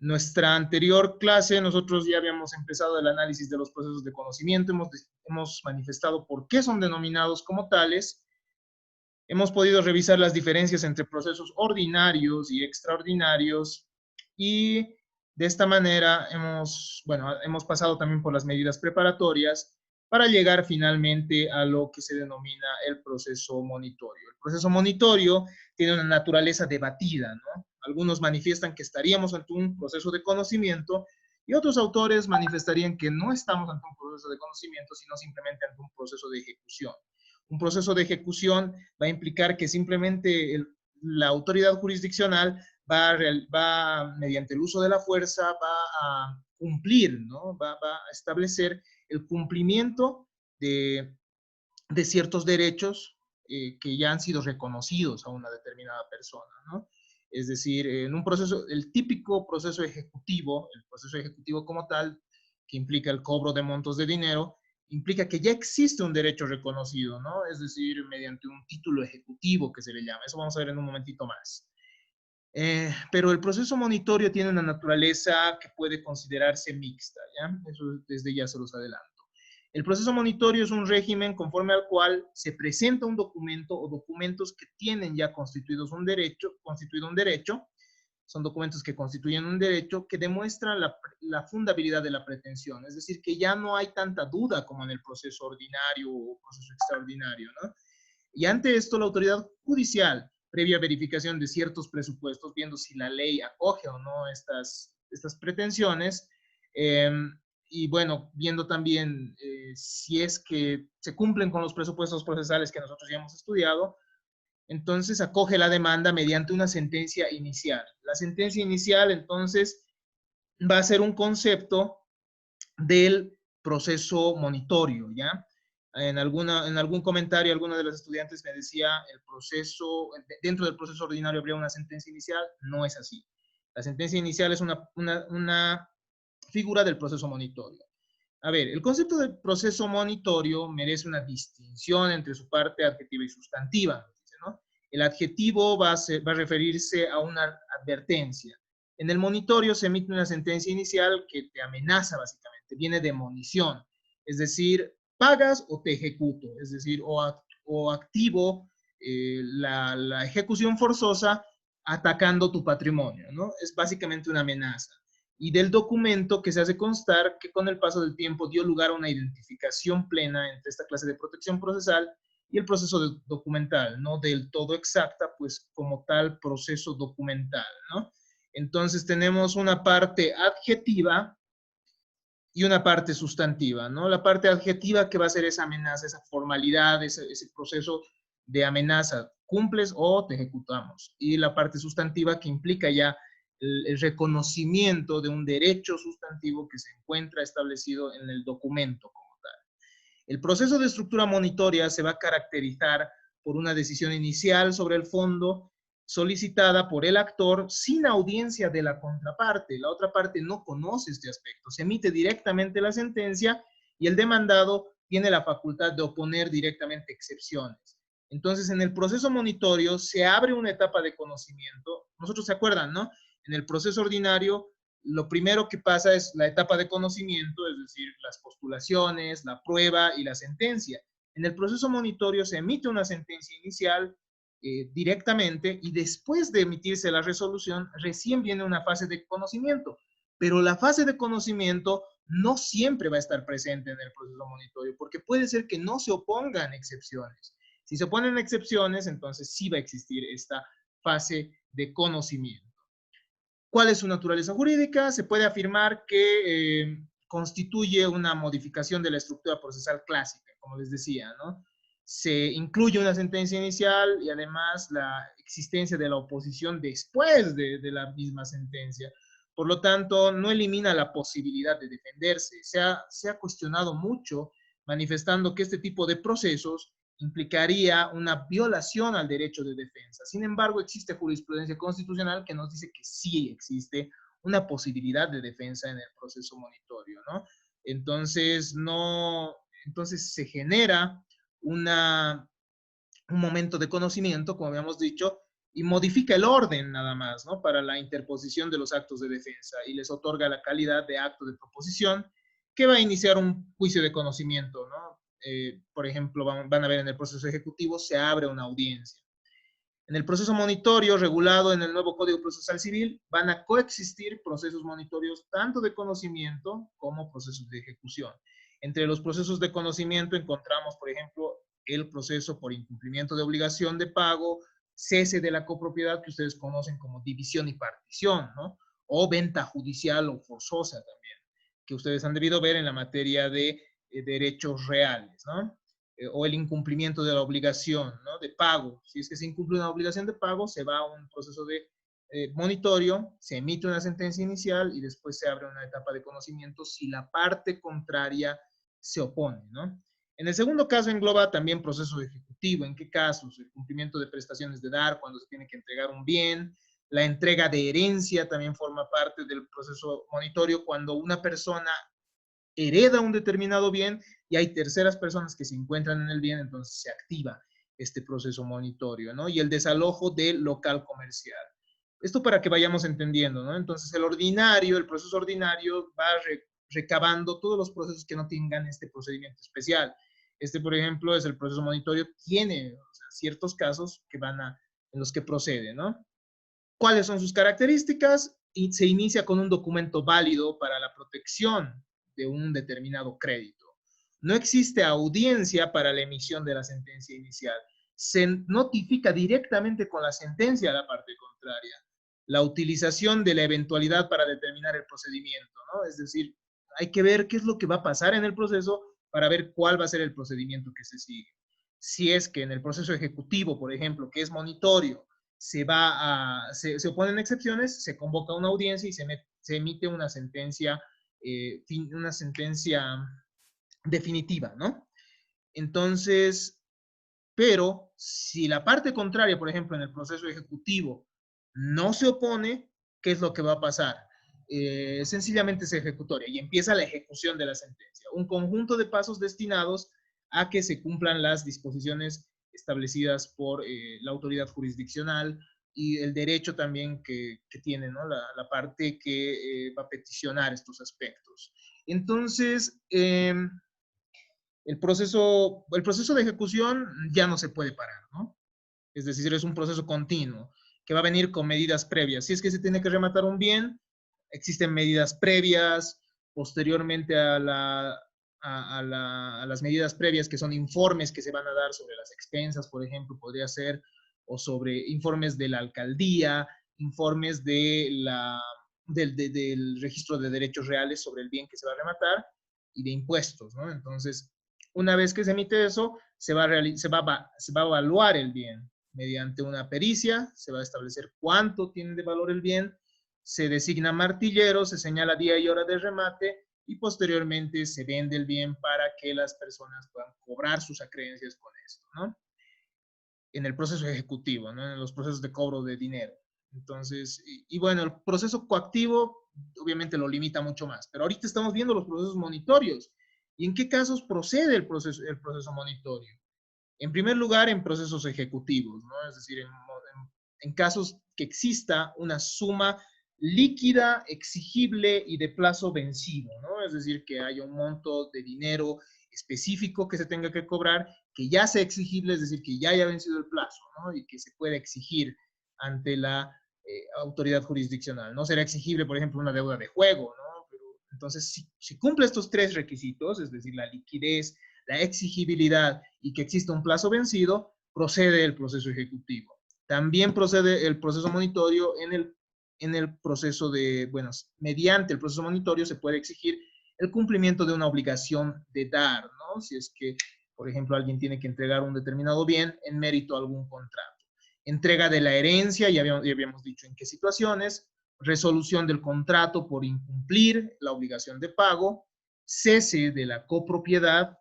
Nuestra anterior clase, nosotros ya habíamos empezado el análisis de los procesos de conocimiento, hemos manifestado por qué son denominados como tales, hemos podido revisar las diferencias entre procesos ordinarios y extraordinarios, y de esta manera hemos pasado también por las medidas preparatorias para llegar finalmente a lo que se denomina el proceso monitorio. El proceso monitorio tiene una naturaleza debatida, ¿no? Algunos manifiestan que estaríamos ante un proceso de conocimiento y otros autores manifestarían que no estamos ante un proceso de conocimiento, sino simplemente ante un proceso de ejecución. Un proceso de ejecución va a implicar que simplemente la autoridad jurisdiccional va, mediante el uso de la fuerza, va a cumplir, ¿no? Va a establecer el cumplimiento de ciertos derechos que ya han sido reconocidos a una determinada persona, ¿no? Es decir, en un proceso, el típico proceso ejecutivo, el proceso ejecutivo como tal, que implica el cobro de montos de dinero, implica que ya existe un derecho reconocido, ¿no? Es decir, mediante un título ejecutivo que se le llama. Eso vamos a ver en un momentito más. Pero el proceso monitorio tiene una naturaleza que puede considerarse mixta, ¿ya? Eso desde ya se los adelanto. El proceso monitorio es un régimen conforme al cual se presenta un documento o documentos que tienen ya constituido un derecho, son documentos que constituyen un derecho que demuestran la fundabilidad de la pretensión, es decir, que ya no hay tanta duda como en el proceso ordinario o proceso extraordinario, ¿no? Y ante esto, la autoridad judicial, previa verificación de ciertos presupuestos, viendo si la ley acoge o no estas pretensiones, y bueno, viendo también si es que se cumplen con los presupuestos procesales que nosotros ya hemos estudiado, entonces acoge la demanda mediante una sentencia inicial. La sentencia inicial, entonces, va a ser un concepto del proceso monitorio, ¿ya? En algún comentario, alguno de los estudiantes me decía, dentro del proceso ordinario habría una sentencia inicial. No es así. La sentencia inicial es una figura del proceso monitorio. A ver, el concepto del proceso monitorio merece una distinción entre su parte adjetiva y sustantiva, ¿no? El adjetivo va a referirse a una advertencia. En el monitorio se emite una sentencia inicial que te amenaza básicamente, viene de monición, es decir, pagas o te ejecuto, es decir, o activo la ejecución forzosa atacando tu patrimonio, ¿no? Es básicamente una amenaza. Y del documento que se hace constar que con el paso del tiempo dio lugar a una identificación plena entre esta clase de protección procesal y el proceso documental, no del todo exacta, pues como tal proceso documental, ¿no? Entonces tenemos una parte adjetiva y una parte sustantiva, ¿no? La parte adjetiva que va a ser esa amenaza, esa formalidad, ese proceso de amenaza, cumples o te ejecutamos. Y la parte sustantiva que implica ya el reconocimiento de un derecho sustantivo que se encuentra establecido en el documento como tal. El proceso de estructura monitoria se va a caracterizar por una decisión inicial sobre el fondo solicitada por el actor sin audiencia de la contraparte. La otra parte no conoce este aspecto. Se emite directamente la sentencia y el demandado tiene la facultad de oponer directamente excepciones. Entonces, en el proceso monitorio se abre una etapa de conocimiento. Nosotros se acuerdan, ¿no? En el proceso ordinario, lo primero que pasa es la etapa de conocimiento, es decir, las postulaciones, la prueba y la sentencia. En el proceso monitorio se emite una sentencia inicial directamente y después de emitirse la resolución recién viene una fase de conocimiento, pero la fase de conocimiento no siempre va a estar presente en el proceso monitorio porque puede ser que no se opongan excepciones. Si se oponen excepciones, entonces sí va a existir esta fase de conocimiento. ¿Cuál es su naturaleza jurídica? Se puede afirmar que constituye una modificación de la estructura procesal clásica, como les decía, ¿no? Se incluye una sentencia inicial y además la existencia de la oposición después de la misma sentencia. Por lo tanto, no elimina la posibilidad de defenderse. Se ha cuestionado mucho manifestando que este tipo de procesos implicaría una violación al derecho de defensa. Sin embargo, existe jurisprudencia constitucional que nos dice que sí existe una posibilidad de defensa en el proceso monitorio, ¿no? Entonces, entonces se genera un momento de conocimiento, como habíamos dicho, y modifica el orden nada más, ¿no? Para la interposición de los actos de defensa y les otorga la calidad de acto de proposición que va a iniciar un juicio de conocimiento, ¿no? Por ejemplo, van a ver en el proceso ejecutivo se abre una audiencia. En el proceso monitorio regulado en el nuevo Código Procesal Civil van a coexistir procesos monitorios tanto de conocimiento como procesos de ejecución. Entre los procesos de conocimiento encontramos, por ejemplo, el proceso por incumplimiento de obligación de pago, cese de la copropiedad, que ustedes conocen como división y partición, ¿no? O venta judicial o forzosa también, que ustedes han debido ver en la materia de derechos reales, ¿no? O el incumplimiento de la obligación, ¿no? De pago. Si es que se incumple una obligación de pago, se va a un proceso de monitorio, se emite una sentencia inicial y después se abre una etapa de conocimiento si la parte contraria se opone, ¿no? En el segundo caso engloba también proceso ejecutivo. ¿En qué casos? El cumplimiento de prestaciones de dar cuando se tiene que entregar un bien, la entrega de herencia también forma parte del proceso monitorio cuando una persona hereda un determinado bien y hay terceras personas que se encuentran en el bien, entonces se activa este proceso monitorio, ¿no? Y el desalojo del local comercial. Esto para que vayamos entendiendo, ¿no? Entonces el ordinario, el proceso ordinario va recabando todos los procesos que no tengan este procedimiento especial. Este, por ejemplo, es el proceso monitorio, tiene ciertos casos que en los que procede, ¿no? ¿Cuáles son sus características? Y se inicia con un documento válido para la protección de un determinado crédito. No existe audiencia para la emisión de la sentencia inicial. Se notifica directamente con la sentencia a la parte contraria. La utilización de la eventualidad para determinar el procedimiento, ¿no? Es decir, hay que ver qué es lo que va a pasar en el proceso para ver cuál va a ser el procedimiento que se sigue. Si es que en el proceso ejecutivo, por ejemplo, que es monitorio, se oponen excepciones, se convoca una audiencia y se emite una sentencia definitiva, ¿no? Entonces, pero si la parte contraria, por ejemplo, en el proceso ejecutivo, no se opone, ¿qué es lo que va a pasar? Sencillamente es ejecutoria y empieza la ejecución de la sentencia. Un conjunto de pasos destinados a que se cumplan las disposiciones establecidas por la autoridad jurisdiccional y el derecho también que tiene, ¿no? La parte que va a peticionar estos aspectos. Entonces, el proceso de ejecución ya no se puede parar, ¿no? Es decir, es un proceso continuo que va a venir con medidas previas. Si es que se tiene que rematar un bien, existen medidas previas, posteriormente a las medidas previas, que son informes que se van a dar sobre las expensas, por ejemplo, podría ser, o sobre informes de la alcaldía, informes del registro de derechos reales sobre el bien que se va a rematar y de impuestos, ¿no? Entonces, una vez que se emite eso, se va a evaluar el bien mediante una pericia, se va a establecer cuánto tiene de valor el bien, se designa martillero, se señala día y hora de remate y posteriormente se vende el bien para que las personas puedan cobrar sus acreencias con esto, ¿no? En el proceso ejecutivo, ¿no? En los procesos de cobro de dinero. Entonces, y bueno, el proceso coactivo obviamente lo limita mucho más, pero ahorita estamos viendo los procesos monitorios. ¿Y en qué casos procede el proceso monitorio? En primer lugar, en procesos ejecutivos, ¿no? Es decir, en casos que exista una suma líquida, exigible y de plazo vencido, ¿no? Es decir, que haya un monto de dinero específico que se tenga que cobrar, que ya sea exigible, es decir, que ya haya vencido el plazo, ¿no? Y que se pueda exigir ante la autoridad jurisdiccional. No será exigible, por ejemplo, una deuda de juego, ¿no? Pero, entonces, si cumple estos tres requisitos, es decir, la liquidez, la exigibilidad y que exista un plazo vencido, procede el proceso ejecutivo. También procede el proceso monitorio en el proceso de, bueno, mediante el proceso monitorio se puede exigir el cumplimiento de una obligación de dar, ¿no? Si es que, por ejemplo, alguien tiene que entregar un determinado bien en mérito a algún contrato. Entrega de la herencia, ya habíamos dicho en qué situaciones, resolución del contrato por incumplir la obligación de pago, cese de la copropiedad,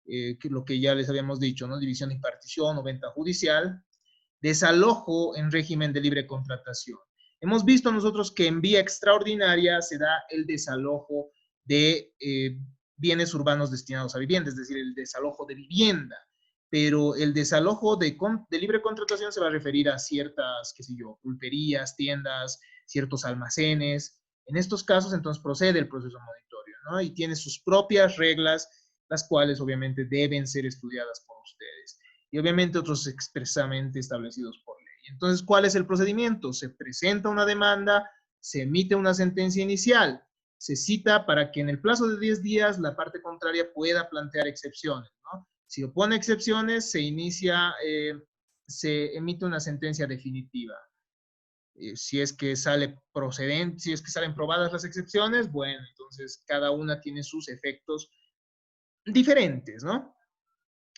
que lo que ya les habíamos dicho, ¿no? División y partición o venta judicial, desalojo en régimen de libre contratación. Hemos visto nosotros que en vía extraordinaria se da el desalojo de bienes urbanos destinados a vivienda, es decir, el desalojo de vivienda. pero el desalojo de libre contratación se va a referir a ciertas, qué sé yo, pulperías, tiendas, ciertos almacenes. En estos casos, entonces, procede el proceso monitorio, ¿no? Y tiene sus propias reglas, las cuales obviamente deben ser estudiadas por ustedes. Y obviamente otros expresamente establecidos por ley. Entonces, ¿cuál es el procedimiento? Se presenta una demanda, se emite una sentencia inicial, se cita para que en el plazo de 10 días la parte contraria pueda plantear excepciones, ¿no? Si opone excepciones, se emite una sentencia definitiva. Si es que sale procedente, si es que salen probadas las excepciones, bueno, entonces cada una tiene sus efectos diferentes, ¿no?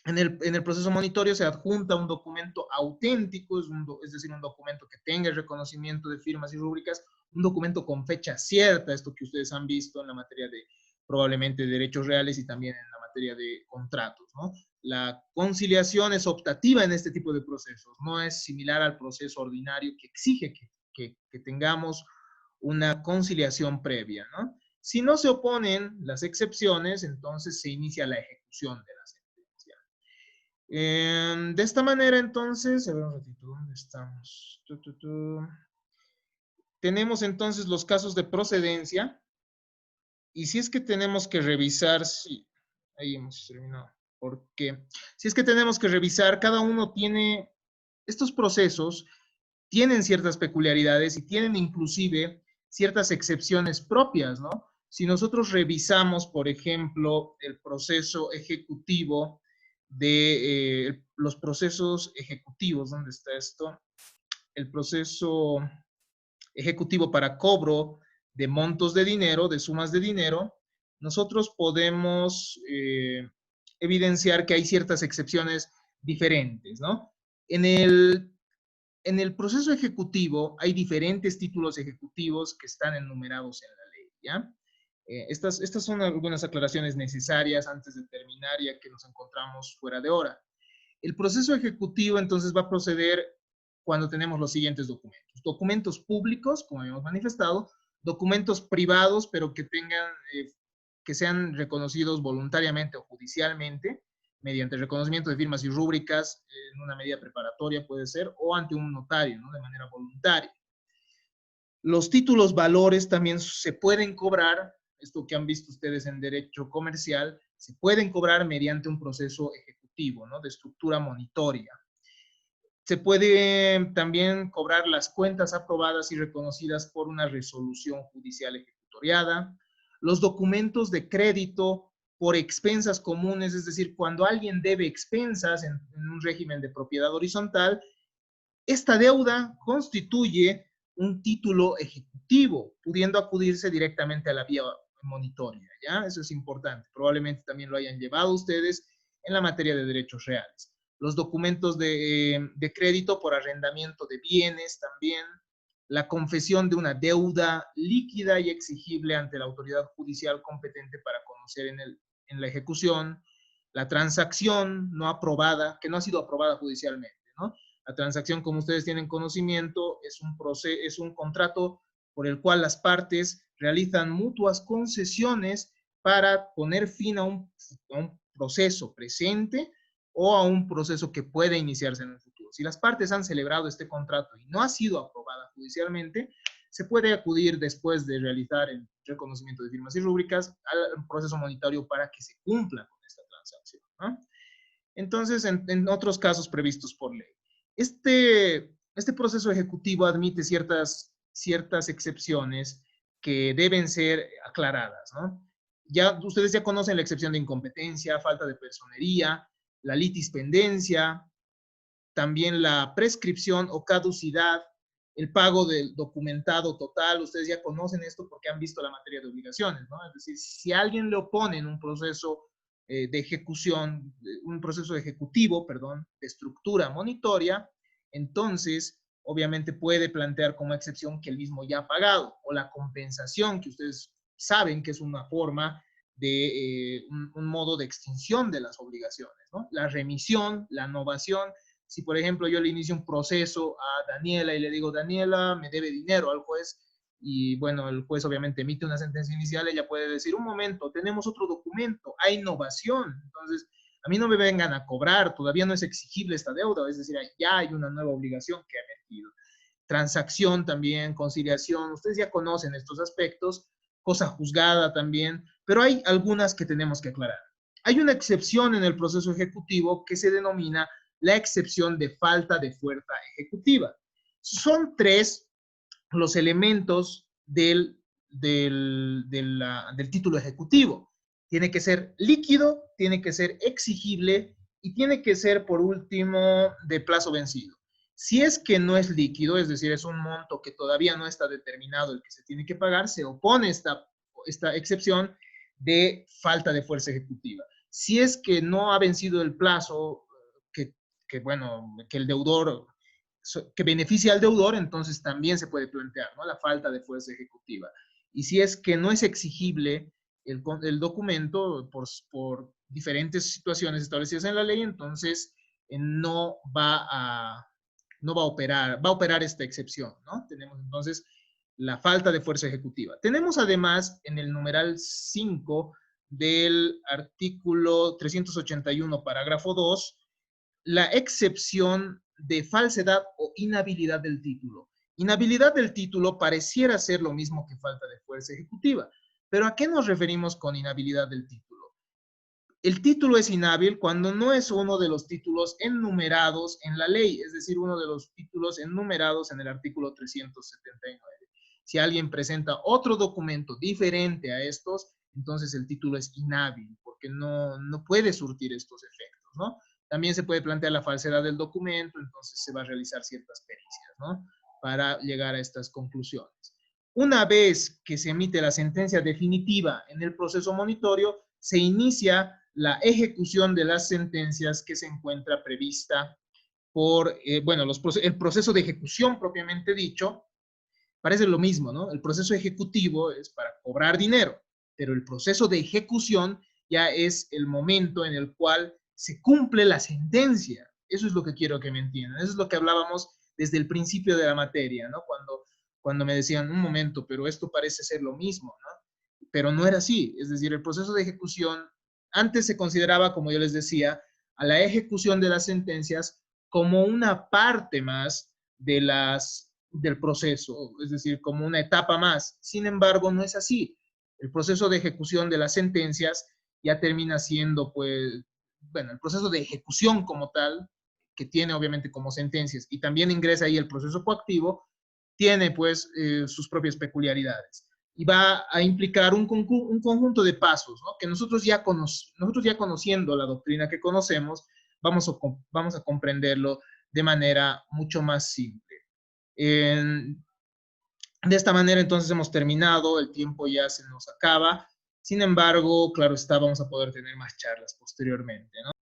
En el proceso monitorio se adjunta un documento auténtico, es decir, un documento que tenga el reconocimiento de firmas y rúbricas, un documento con fecha cierta, esto que ustedes han visto en la materia de probablemente derechos reales y también en la materia de contratos, ¿no? La conciliación es optativa en este tipo de procesos, no es similar al proceso ordinario que exige que tengamos una conciliación previa, ¿no? Si no se oponen las excepciones, entonces se inicia la ejecución de la sentencia. De esta manera, entonces, a ver un ratito, ¿dónde estamos? Tenemos entonces los casos de procedencia, y si es que tenemos que revisar, sí, ahí hemos terminado, porque si es que tenemos que revisar, cada uno tiene, estos procesos tienen ciertas peculiaridades y tienen inclusive ciertas excepciones propias, ¿no? Si nosotros revisamos, por ejemplo, el proceso ejecutivo de los procesos ejecutivos, ¿dónde está esto? El proceso ejecutivo para cobro de montos de dinero, de sumas de dinero, nosotros podemos evidenciar que hay ciertas excepciones diferentes, ¿no? En el proceso ejecutivo hay diferentes títulos ejecutivos que están enumerados en la ley, ¿ya? Estas son algunas aclaraciones necesarias antes de terminar, ya que nos encontramos fuera de hora. El proceso ejecutivo entonces va a proceder cuando tenemos los siguientes documentos. Documentos públicos, como habíamos manifestado, documentos privados, pero que sean reconocidos voluntariamente o judicialmente, mediante reconocimiento de firmas y rúbricas, en una medida preparatoria puede ser, o ante un notario, ¿no? De manera voluntaria. Los títulos valores también se pueden cobrar, esto que han visto ustedes en derecho comercial, se pueden cobrar mediante un proceso ejecutivo, ¿no? De estructura monitoria. Se puede también cobrar las cuentas aprobadas y reconocidas por una resolución judicial ejecutoriada, los documentos de crédito por expensas comunes, es decir, cuando alguien debe expensas en un régimen de propiedad horizontal, esta deuda constituye un título ejecutivo, pudiendo acudirse directamente a la vía monitoria, ¿ya? Eso es importante. Probablemente también lo hayan llevado ustedes en la materia de derechos reales. Los documentos de crédito por arrendamiento de bienes también, la confesión de una deuda líquida y exigible ante la autoridad judicial competente para conocer en la ejecución, la transacción no aprobada, que no ha sido aprobada judicialmente, ¿no? La transacción, como ustedes tienen conocimiento, es un contrato por el cual las partes realizan mutuas concesiones para poner fin a un proceso presente o a un proceso que puede iniciarse en el futuro. Si las partes han celebrado este contrato y no ha sido aprobada judicialmente, se puede acudir después de realizar el reconocimiento de firmas y rúbricas al proceso monetario para que se cumpla con esta transacción, ¿no? Entonces, en otros casos previstos por ley. Este proceso ejecutivo admite ciertas excepciones que deben ser aclaradas, ¿no? Ustedes ya conocen la excepción de incompetencia, falta de personería, la litispendencia, también la prescripción o caducidad, el pago del documentado total. Ustedes ya conocen esto porque han visto la materia de obligaciones, ¿no? Es decir, si a alguien le opone en un proceso de ejecución, un proceso ejecutivo, perdón, de estructura monitoria, entonces obviamente puede plantear como excepción que el mismo ya ha pagado, o la compensación, que ustedes saben que es una forma de un modo de extinción de las obligaciones, ¿no? La remisión, la novación. Si, por ejemplo, yo le inicio un proceso a Daniela y le digo, Daniela, me debe dinero al juez, y bueno, el juez obviamente emite una sentencia inicial, ella puede decir, un momento, tenemos otro documento, hay innovación. Entonces, A mí no me vengan a cobrar, todavía no es exigible esta deuda, es decir, ya hay una nueva obligación que ha emergido. Transacción también, conciliación, ustedes ya conocen estos aspectos, cosa juzgada también, pero hay algunas que tenemos que aclarar. Hay una excepción en el proceso ejecutivo que se denomina la excepción de falta de fuerza ejecutiva. Son tres los elementos del título ejecutivo. Tiene que ser líquido, tiene que ser exigible y tiene que ser, por último, de plazo vencido. Si es que no es líquido, es decir, es un monto que todavía no está determinado el que se tiene que pagar, se opone esta excepción de falta de fuerza ejecutiva. Si es que no ha vencido el plazo que el deudor, que beneficia al deudor, entonces también se puede plantear, ¿no?, la falta de fuerza ejecutiva. Y si es que no es exigible el documento por diferentes situaciones establecidas en la ley, entonces no va a operar esta excepción, ¿no? Tenemos entonces la falta de fuerza ejecutiva. Tenemos además en el numeral 5 del artículo 381, parágrafo 2, la excepción de falsedad o inhabilidad del título. Inhabilidad del título pareciera ser lo mismo que falta de fuerza ejecutiva, pero ¿a qué nos referimos con inhabilidad del título? El título es inhábil cuando no es uno de los títulos enumerados en la ley, es decir, uno de los títulos enumerados en el artículo 379. Si alguien presenta otro documento diferente a estos, entonces el título es inhábil, porque no puede surtir estos efectos, ¿no? También se puede plantear la falsedad del documento, entonces se va a realizar ciertas pericias, ¿no?, para llegar a estas conclusiones. Una vez que se emite la sentencia definitiva en el proceso monitorio, se inicia la ejecución de las sentencias que se encuentra prevista por, el proceso de ejecución propiamente dicho. Parece lo mismo, ¿no? El proceso ejecutivo es para cobrar dinero, pero el proceso de ejecución ya es el momento en el cual se cumple la sentencia. Eso es lo que quiero que me entiendan. Eso es lo que hablábamos desde el principio de la materia, ¿no? Cuando me decían, un momento, pero esto parece ser lo mismo, ¿no? Pero no era así. Es decir, el proceso de ejecución antes se consideraba, como yo les decía, a la ejecución de las sentencias como una parte más del proceso, es decir, como una etapa más. Sin embargo, no es así. El proceso de ejecución de las sentencias ya termina siendo, pues, bueno, el proceso de ejecución como tal, que tiene obviamente como sentencias, y también ingresa ahí el proceso coactivo, tiene pues sus propias peculiaridades. Y va a implicar un conjunto de pasos, ¿no?, que nosotros ya conociendo la doctrina que conocemos, vamos a comprenderlo de manera mucho más simple. De esta manera, entonces, hemos terminado, el tiempo ya se nos acaba. Sin embargo, claro está, vamos a poder tener más charlas posteriormente, ¿no?